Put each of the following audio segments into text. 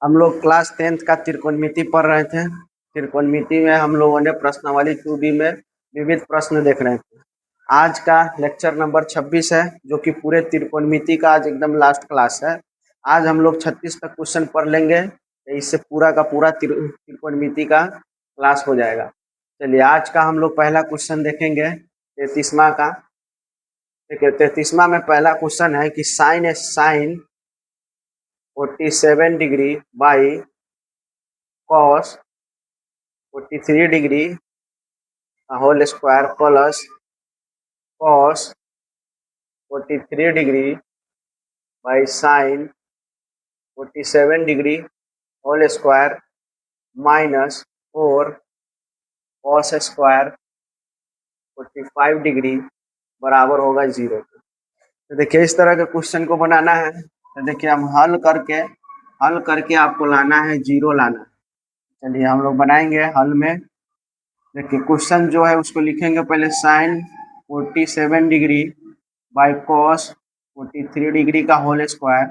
हम लोग class 10th का त्रिकोणमिति पढ़ रहे थे। त्रिकोणमिति में हम लोगों ने प्रश्नावली 2B में विविध प्रश्न देख रहे थे। आज का लेक्चर नंबर 26 है, जो कि पूरे त्रिकोणमिति का आज एकदम लास्ट क्लास है। आज हम लोग 36 तक क्वेश्चन पढ़ लेंगे, इससे पूरा का पूरा त्रिकोणमिति का क्लास हो जाएगा। चलिए, आज का हम लोग पहला क्वेश्चन देखेंगे 33वां का। देखिए, 33वां में पहला क्वेश्चन है कि sine 47 degree by cos 43 degree whole square plus cos 43 degree by sine 47 degree whole square minus 4 cos square 45 degree बराबर होगा 0। तो देखिए, इस तरह के क्वेश्चन को बनाना है। तो देखिए, हम हल करके आपको लाना है, 0 लाना है। चलिए, हम लोग बनाएंगे हल में। देखिए, क्वेश्चन जो है उसको लिखेंगे पहले sine 47 degree by cos 43 degree का whole square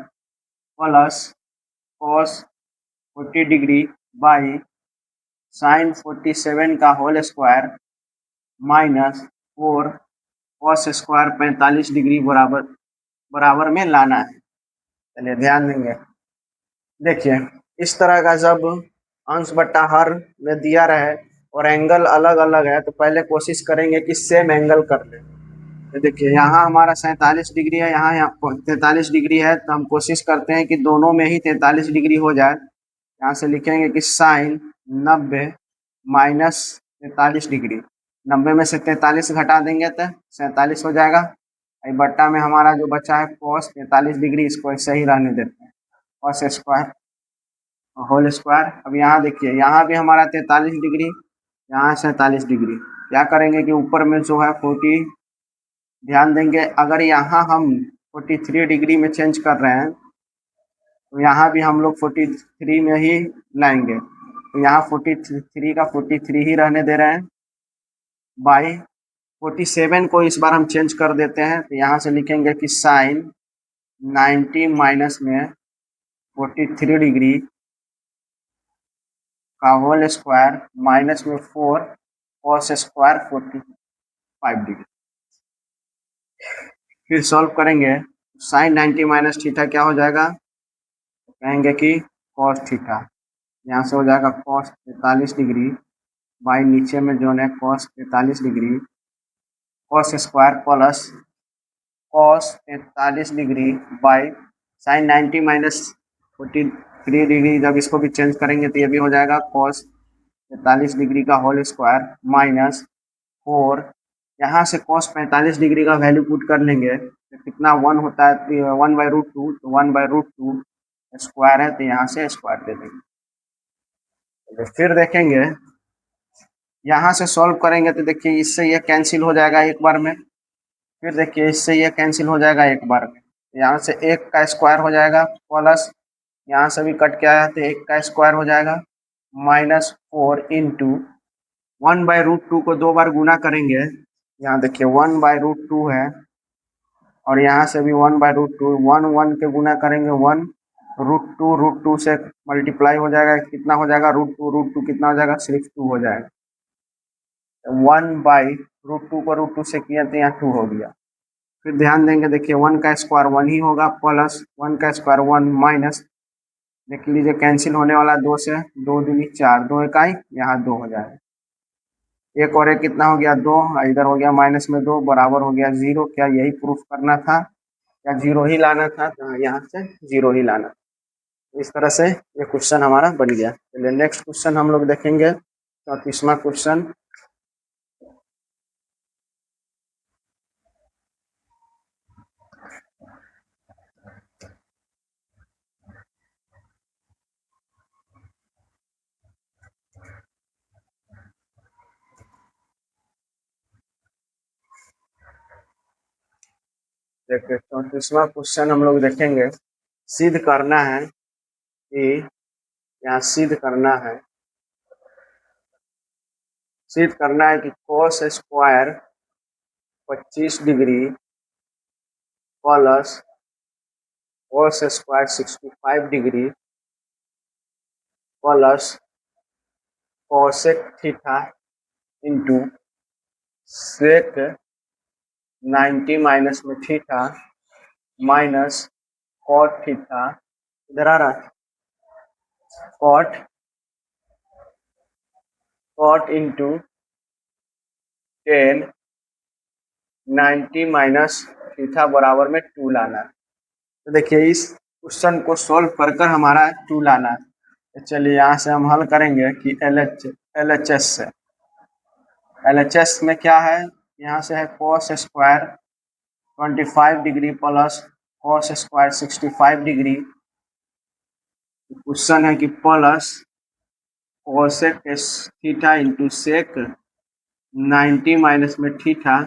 plus cos 40 degree by sine 47 का whole square minus 4 cos square 45 degree बराबर में लाना है। चलिए, ध्यान देंगे। देखिए, इस तरह का जब अंश बट्टा हर में दिया रहे और एंगल अलग अलग है, तो पहले कोशिश करेंगे कि सेम एंगल कर ले। तो देखिए, यहाँ हमारा 47 डिग्री है, यहाँ 43 डिग्री है, तो हम कोशिश करते हैं कि दोनों में ही 43 डिग्री हो जाए। यहाँ से लिखेंगे कि साइन 90 माइनस 43 डिग्री, 90 में से 43 घटा देंगे तो 47 हो जाएगा। बट्टा में हमारा जो बचा है कॉस 43 डिग्री, इसको ऐसे ही रहने देते हैं, कॉस स्क्वायर होल स्क्वायर। अब यहाँ देखिए, यहाँ भी हमारा 43 डिग्री, यहाँ 47 डिग्री। क्या करेंगे कि ऊपर में जो है 40, ध्यान देंगे अगर यहाँ हम 43 डिग्री में चेंज कर रहे हैं, तो यहाँ भी हम लोग 43 में ही लाएंगे। तो यहाँ 43 का 43 ही रहने दे रहे हैं बाई 47 को इस बार हम चेंज कर देते हैं। तो यहाँ से लिखेंगे कि साइन 90 माइनस में 43 डिग्री का होल स्क्वायर माइनस में 4 कॉस स्क्वायर 45 डिग्री। फिर सॉल्व करेंगे, साइन 90 माइनस थीटा क्या हो जाएगा, कहेंगे कि कॉस थीटा। यहाँ से हो जाएगा कॉस 43 डिग्री बाई नीचे में जो है cos 43 degree cos square plus cos 43 degree by sign 90 minus 43 degree. जब इसको भी चेंज करेंगे तो ये भी हो जाएगा कॉस 45 डिग्री का होल स्क्वायर माइनस 4। यहाँ से कॉस 45 डिग्री का वैल्यू पुट कर लेंगे तो कितना 1 होता है, 1/√2। तो 1/√2 स्क्वायर है, तो यहाँ से स्क्वायर दे देंगे। तो फिर देखेंगे, यहाँ से सॉल्व करेंगे तो देखिए इससे ये कैंसिल हो जाएगा एक बार में। फिर देखिए, इससे ये कैंसिल हो जाएगा एक बार में। यहाँ से 1 का स्क्वायर हो जाएगा प्लस यहाँ से भी कट के आया तो 1 का स्क्वायर हो जाएगा माइनस 4 इंटू 1/√2 को 2 बार गुना करेंगे। यहाँ देखिए 1/√2 है और यहाँ से भी 1/√2, 1 के गुना करेंगे 1√2, √2 से मल्टीप्लाई हो जाएगा, कितना हो जाएगा √2 कितना हो जाएगा, सिर्फ 2 हो जाएगा। 1/√2 को √2 से किया तो यहाँ 2 हो गया। फिर ध्यान देंगे, देखिए 1 का स्क्वायर 1 ही होगा प्लस 1 का स्क्वायर 1 माइनस, देख लीजिए कैंसिल होने वाला 2 से, 2 दूनी 4, 2 इकाई यहाँ 2 हो जाएगा। एक और एक कितना हो गया 2, इधर हो गया माइनस में 2 बराबर हो गया 0। क्या यही प्रूफ करना था, या 0 ही लाना था? यहाँ से 0 ही लाना। इस तरह से ये क्वेश्चन हमारा बन गया। चलिए, नेक्स्ट क्वेश्चन हम लोग देखेंगे, 34वां क्वेश्चन। देखिए, 34वां क्वेश्चन हम लोग देखेंगे। सिद्ध करना है कि, यहाँ सिद्ध करना है कि cos square 25 degree plus cos square 65 degree plus cosec theta into sec 90 minus में थीटा माइनस कॉट थीटा, इधर आ रहा कॉट इंटू 10 90 माइनस थीटा बराबर में 2 लाना। तो देखिए इस क्वेश्चन को सॉल्व कर कर हमारा 2 लाना है। तो चलिए यहाँ से हम हल करेंगे कि LHS से। LHS में क्या है, यहाँ से है cos square 25 degree plus cos square 65 degree. Question है कि plus cosec theta into sec 90 minus में theta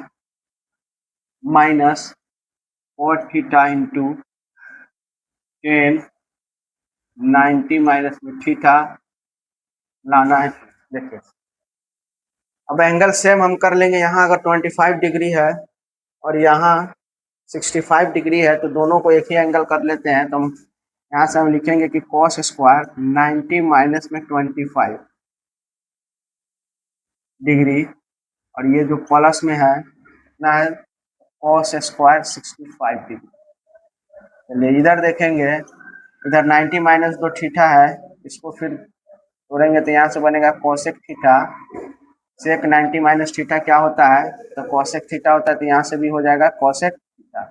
minus cot theta into 10 90 minus में थीटा लाना है। देखिए अब एंगल सेम हम कर लेंगे। यहाँ अगर 25 डिग्री है और यहाँ 65 डिग्री है तो दोनों को एक ही एंगल कर लेते हैं। तो हम यहाँ से हम लिखेंगे कि cos स्क्वायर 90 माइनस में 25 डिग्री और ये जो प्लस में है ना है cos स्क्वायर 65 डिग्री। चलिए इधर देखेंगे, इधर 90 माइनस 2 थीटा है, इसको फिर तोड़ेंगे तो यहाँ से बनेगा कोसेक थीटा। सेक 90 माइनस थीटा क्या होता है, तो कोसेक थीटा होता है, तो यहाँ से भी हो जाएगा कोसेक थीटा,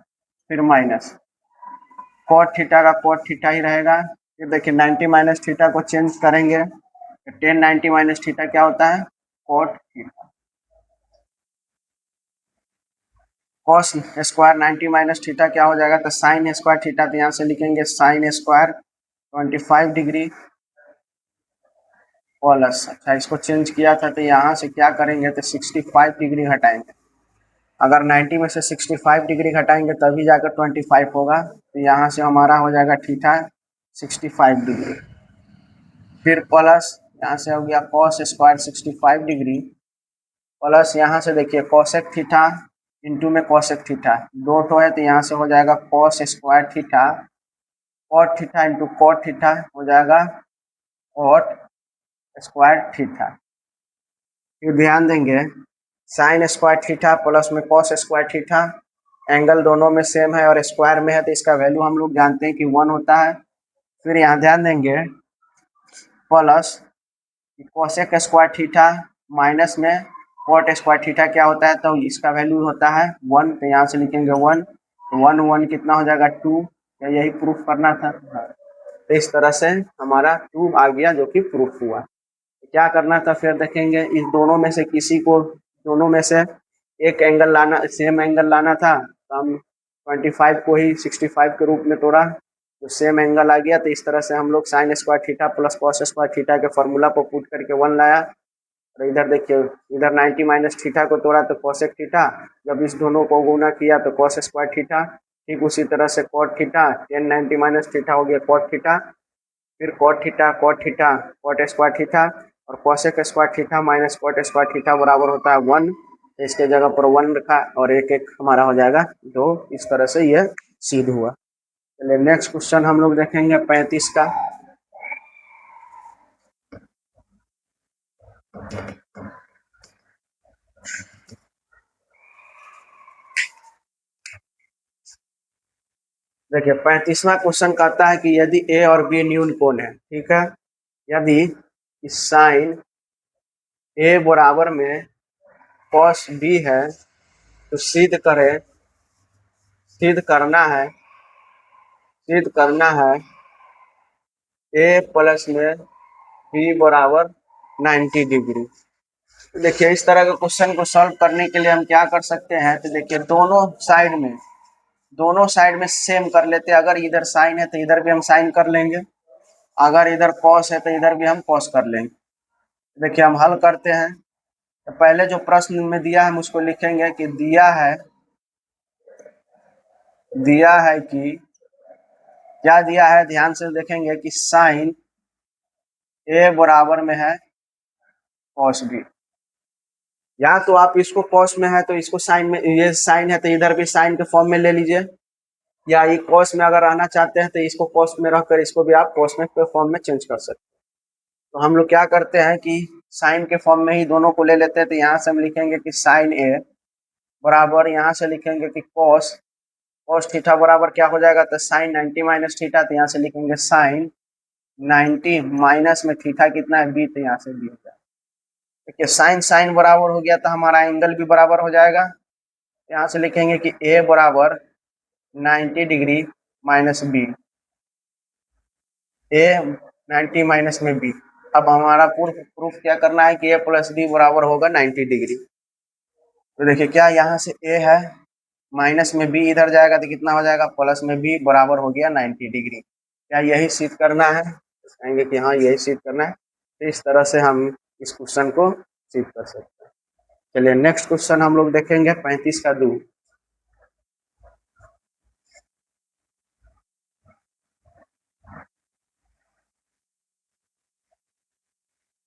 फिर माइनस कॉट थीटा का कॉट थीटा ही रहेगा। फिर देखिए 90 माइनस थीटा को चेंज करेंगे तो 10 90 माइनस थीटा क्या होता है, cot theta. Cos square 90 minus theta क्या हो जाएगा, तो साइन स्क्वायर थीटा। तो यहाँ से लिखेंगे साइन स्क्वायर 25 डिग्री प्लस, अच्छा इसको चेंज किया था तो यहाँ से क्या करेंगे तो 65 डिग्री हटाएंगे। अगर 90 में से 65 डिग्री घटाएंगे तभी जाकर 25 होगा। तो यहाँ से हमारा हो जाएगा थीटा 65 डिग्री। फिर प्लस यहाँ से हो गया कॉस स्क्वायर 65 डिग्री प्लस यहाँ से देखिए कॉसेक थीटा इंटू में कॉसेक थीटा, दो ठो है तो यहाँ से हो जाएगा cos square theta cot theta into cot theta हो जाएगा कॉट स्क्वायर थीटा। फिर ध्यान देंगे साइन स्क्वायर थीटा प्लस में कॉस स्क्वायर थीटा, एंगल दोनों में सेम है और स्क्वायर में है तो इसका वैल्यू हम लोग जानते हैं कि 1 होता है। फिर यहाँ ध्यान देंगे plus cosec square theta minus में कॉट स्क्वायर थीटा क्या होता है, तो इसका वैल्यू होता है 1, तो यहाँ से लिखेंगे 1, 1 1 कितना हो जाएगा 2, या यही प्रूफ करना था। तो इस तरह से हमारा 2 आ गया जो कि प्रूफ हुआ। क्या करना था फिर देखेंगे, इस दोनों में से किसी को, दोनों में से एक एंगल लाना, सेम एंगल लाना था। तो हम 25 को ही 65 के रूप में तोड़ा तो सेम एंगल आ गया। तो इस तरह से हम लोग sign square theta plus cos square theta के फॉर्मूला को पुट करके 1 लाया। और इधर देखिए इधर 90 माइनस थीटा को तोड़ा तो कॉसेक थीटा, जब इस दोनों को गुना किया तो कॉस स्क्वायर थीटा। ठीक उसी तरह से कॉट थीटा 10 90 माइनस थीटा हो गया कॉट थीटा, फिर cot theta cot theta cot square theta और cosec square theta minus cot square theta बराबर होता है 1। तो इसके जगह पर 1 रखा और एक एक हमारा हो जाएगा 2। इस तरह से यह सिद्ध हुआ। चलिए नेक्स्ट क्वेश्चन हम लोग देखेंगे 35 का। देखिए 35वां क्वेश्चन कहता है कि यदि ए और बी न्यून कोण है, ठीक है, यदि साइन ए बराबर में कॉस बी है तो सिद्ध करना है ए प्लस में बी बराबर 90 डिग्री। तो देखिए इस तरह के क्वेश्चन को सॉल्व करने के लिए हम क्या कर सकते हैं, तो देखिए दोनों साइड में सेम कर लेते हैं। अगर इधर साइन है तो इधर भी हम साइन कर लेंगे, अगर इधर कॉस है तो इधर भी हम कॉस कर लेंगे। देखिए हम हल करते हैं। तो पहले जो प्रश्न में दिया है हम उसको लिखेंगे कि दिया है कि क्या दिया है, ध्यान से देखेंगे कि साइन ए बराबर में है कॉस बी। या तो आप इसको कॉस में है तो इसको साइन में, ये साइन है तो इधर भी साइन के फॉर्म में ले लीजिए, या ये कॉस में अगर आना चाहते हैं तो इसको कॉस में रखकर इसको भी आप कॉस में के फॉर्म में चेंज कर सकते हैं। तो हम लोग क्या करते हैं कि साइन के फॉर्म में ही दोनों को ले लेते हैं। तो यहाँ से हम लिखेंगे कि साइन ए बराबर, यहाँ से लिखेंगे कि कॉस, कॉस थीटा बराबर क्या हो जाएगा, तो साइन 90 माइनस थीटा। तो यहाँ से लिखेंगे साइन 90 माइनस में थीटा कितना है, बी, तो यहाँ से बी हो जाएगा। देखिए साइन साइन बराबर हो गया तो हमारा एंगल भी बराबर हो जाएगा। यहाँ से लिखेंगे कि ए बराबर 90 डिग्री माइनस बी, ए 90 माइनस में बी। अब हमारा प्रूफ क्या करना है कि ए प्लस बी बराबर होगा 90 डिग्री। तो देखिए क्या यहाँ से ए है, माइनस में बी इधर जाएगा तो कितना हो जाएगा, प्लस में बी बराबर हो गया 90 डिग्री। क्या यही सिद्ध करना है, कहेंगे कि हाँ यही सिद्ध करना है। तो इस तरह से हम इस क्वेश्चन को सिद्ध कर सकते हैं। चलिए नेक्स्ट क्वेश्चन हम लोग देखेंगे 35 का 2।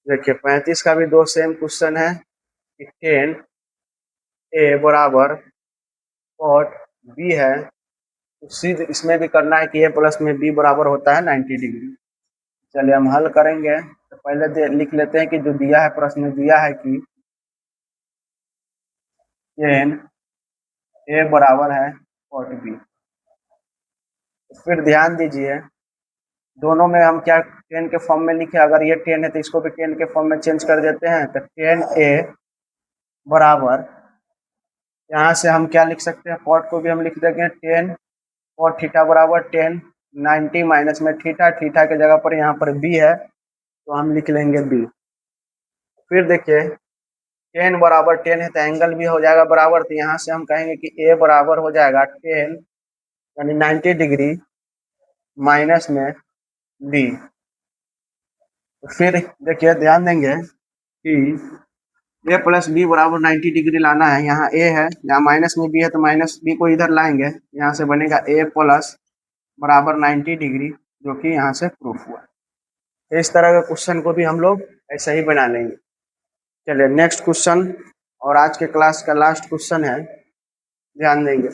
देखिए 35 का भी दो सेम क्वेश्चन है कि 10 ए बराबर कॉट बी है। तो सिद्ध इसमें भी करना है कि ए प्लस में बी बराबर होता है 90 डिग्री। चलिए हम हल करेंगे। तो पहले लिख लेते हैं कि जो दिया है, प्रश्न में दिया है कि 10 ए बराबर है कॉट बी। फिर ध्यान दीजिए दोनों में हम क्या 10 के फॉर्म में लिखे, अगर ये 10 है तो इसको भी 10 के फॉर्म में चेंज कर देते हैं। तो 10 ए बराबर, यहाँ से हम क्या लिख सकते हैं, कॉट को भी हम लिख देंगे 10 कॉट थीटा बराबर 10 90 माइनस में थीटा, थीटा के जगह पर यहाँ पर बी है तो हम लिख लेंगे बी। फिर देखिए 10 बराबर 10 है तो एंगल भी हो जाएगा बराबर। तो यहाँ से हम कहेंगे कि ए बराबर हो जाएगा 10 यानी 90 डिग्री माइनस में बी। तो फिर देखिए ध्यान देंगे कि ए प्लस बी बराबर 90 डिग्री लाना है। यहाँ ए है, यहाँ माइनस में बी है तो माइनस बी को इधर लाएंगे, यहाँ से बनेगा ए प्लस बराबर 90 डिग्री, जो कि यहाँ से प्रूफ हुआ। तो इस तरह के क्वेश्चन को भी हम लोग ऐसे ही बना लेंगे। चलिए नेक्स्ट क्वेश्चन, और आज के क्लास का लास्ट क्वेश्चन है, ध्यान देंगे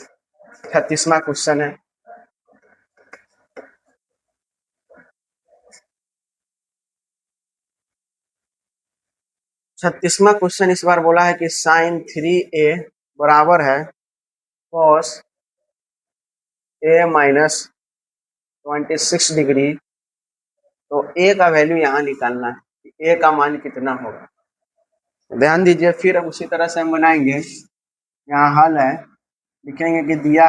36वां क्वेश्चन है। छत्तीसवां क्वेश्चन इस बार बोला है कि साइन 3a बराबर है कॉस ए माइनस 26 डिग्री। तो ए का वैल्यू यहाँ निकालना है, ए का मान कितना होगा। ध्यान दीजिए फिर उसी तरह से हम बनाएंगे। यहाँ हल है, लिखेंगे कि दिया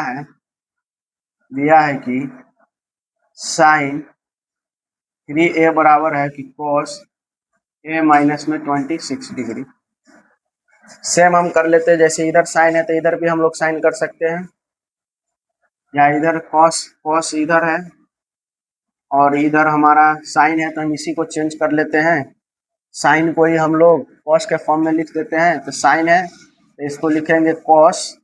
है कि साइन 3a बराबर है कि कॉस ए माइनस में 26 डिग्री। सेम हम कर लेते हैं, जैसे इधर साइन है तो इधर भी हम लोग साइन कर सकते हैं, या इधर कॉस इधर है और इधर हमारा साइन है तो हम इसी को चेंज कर लेते हैं। साइन को ही हम लोग कॉस के फॉर्म में लिख देते हैं। तो साइन है तो इसको लिखेंगे कॉस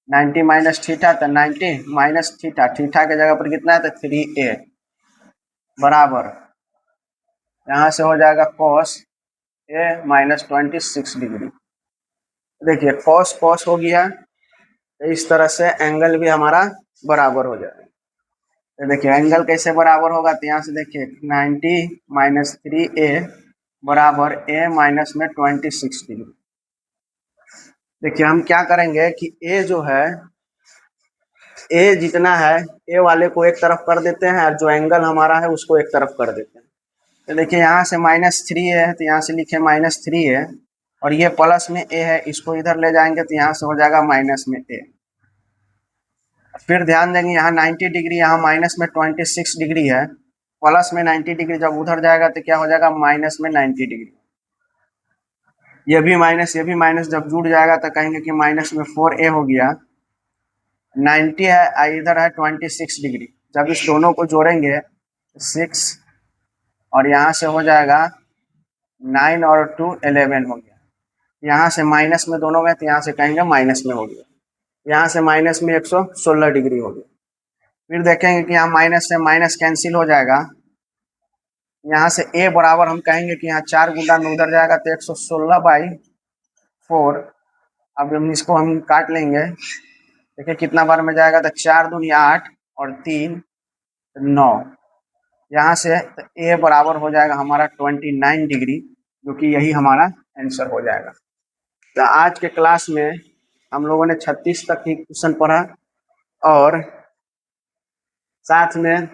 90 माइनस थीटा, तो 90 माइनस थीटा, थीटा के जगह पर कितना है तो 3a बराबर, यहाँ से हो जाएगा कॉस ए माइनस 26 डिग्री। देखिए कॉस कॉस हो गया, तो इस तरह से एंगल भी हमारा बराबर हो जाएगा। तो देखिए एंगल कैसे बराबर होगा, तो यहाँ से देखिए 90 माइनस 3a बराबर a माइनस में 26 डिग्री। देखिए हम क्या करेंगे कि a जो है, a जितना है a वाले को एक तरफ कर देते हैं और जो एंगल हमारा है उसको एक तरफ कर देते हैं। तो देखिए यहाँ से -3 है तो यहाँ से लिखे -3 है, और ये प्लस में a है, इसको इधर ले जाएंगे तो यहाँ से हो जाएगा माइनस में a। फिर ध्यान देंगे यहाँ 90 डिग्री, यहाँ माइनस में 26 डिग्री है, प्लस में 90 डिग्री जब उधर जाएगा तो क्या हो जाएगा माइनस में 90 डिग्री। ये भी माइनस जब जुड़ जाएगा तो कहेंगे कि माइनस में 4a हो गया। 90 है इधर है 26 डिग्री, जब इस दोनों को जोड़ेंगे 6 और यहाँ से हो जाएगा 9 और 2 11 हो गया। यहाँ से माइनस में दोनों में तो यहाँ से कहेंगे माइनस में हो गया, यहाँ से माइनस में 116 डिग्री हो गया। फिर देखेंगे कि यहाँ माइनस से माइनस कैंसिल हो जाएगा, यहाँ से a बराबर हम कहेंगे कि यहाँ 4 गुना में उधर जाएगा तो 116/4। अब हम इसको हम काट लेंगे, देखिए कितना बार में जाएगा तो 4 दूनी 8 और 3 9, यहाँ से ए बराबर हो जाएगा हमारा 29 डिग्री, जो कि यही हमारा आंसर हो जाएगा। तो आज के क्लास में हम लोगों ने 36 तक ही क्वेश्चन पढ़ा और साथ में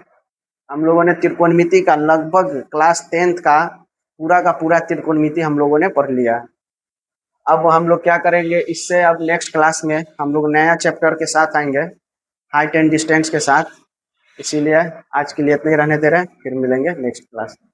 हम लोगों ने त्रिकोणमिति का लगभग क्लास 10th का पूरा त्रिकोणमिति हम लोगों ने पढ़ लिया। अब हम लोग क्या करेंगे, इससे अब नेक्स्ट क्लास में हम लोग नया चैप्टर के साथ आएंगे, हाइट एंड डिस्टेंस के साथ। इसीलिए आज के लिए इतना ही रहने दे रहे हैं, फिर मिलेंगे नेक्स्ट क्लास में।